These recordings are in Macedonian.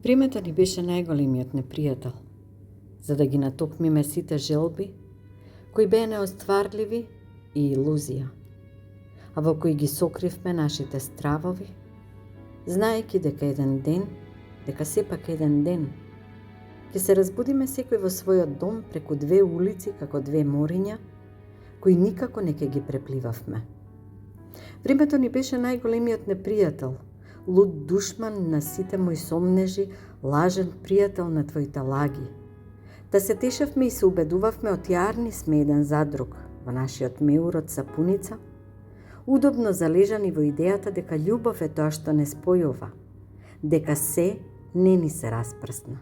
Времето ни беше најголемиот непријател, за да ги натокмиме сите желби, кои беа неостварливи и илузија, а во кои ги сокривме нашите стравови, знаејќи дека сепак еден ден, ќе се разбудиме секој во својот дом преку две улици како две мориња, кои никако не ќе ги препливавме. Времето ни беше најголемиот непријател, луд душман на сите мои сомнежи, лажен пријател на твоите лаги. Да се тешевме и се убедувавме отјарни сме еден за друг во нашиот меур од сапуница, удобно залежани во идејата дека љубов е тоа што не спојува, дека се не ни се распрсна.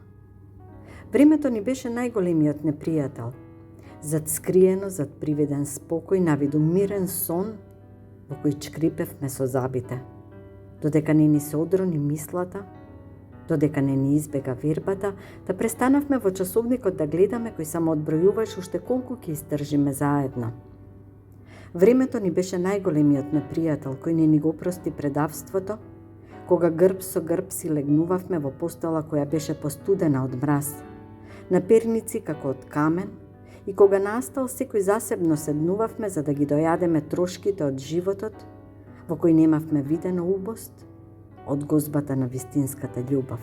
Времето ни беше најголемиот непријател, зад скриено, зад привиден спокој, навиду мирен сон во кој чкрипевме со забите, додека не ни се одрони мислата, додека не ни избега вербата, да престанавме во часовникот да гледаме кој само одбројуваш уште колку ќе издржиме заедно. Времето ни беше најголемиот непријател кој не ни го прости предавството, кога грб со грб си легнувавме во постела која беше постудена од мраз, на перници како од камен, и кога настал секој засебно седнувавме за да ги дојадеме трошките од животот, во кој немавме видена убост од гозбата на вистинската љубов.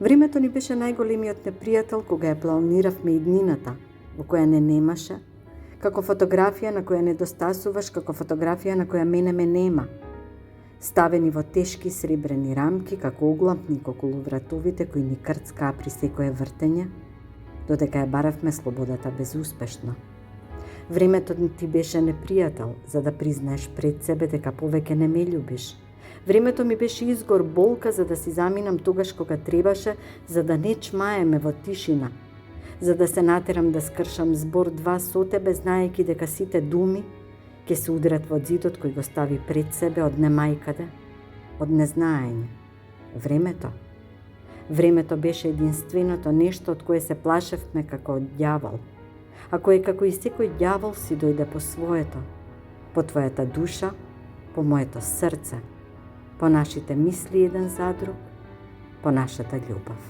Времето ни беше најголемиот непријател кога ја планиравме иднината, во која не немаше, како фотографија на која недостасуваш, како фотографија на која мене ме нема, ставени во тешки сребрени рамки, како огламник околу вратовите кои ни крцкаа при секое вртење, додека ја баравме слободата безуспешно. Времето ти беше непријател, за да признаеш пред себе дека повеќе не ме љубиш. Времето ми беше изгор болка за да си заминам тогаш кога требаше, за да не чмаеме во тишина, за да се натерам да скршам збор два со тебе, знаејќи дека сите думи ќе се удрат во зидот кој го стави пред себе од немајкаде, од незнаење. Времето беше единственото нешто од кое се плашевме како од ѓавол, а кој како и секој ѓавол си дојде по своето, по твојата душа, по моето срце, по нашите мисли еден за друг, по нашата љубов.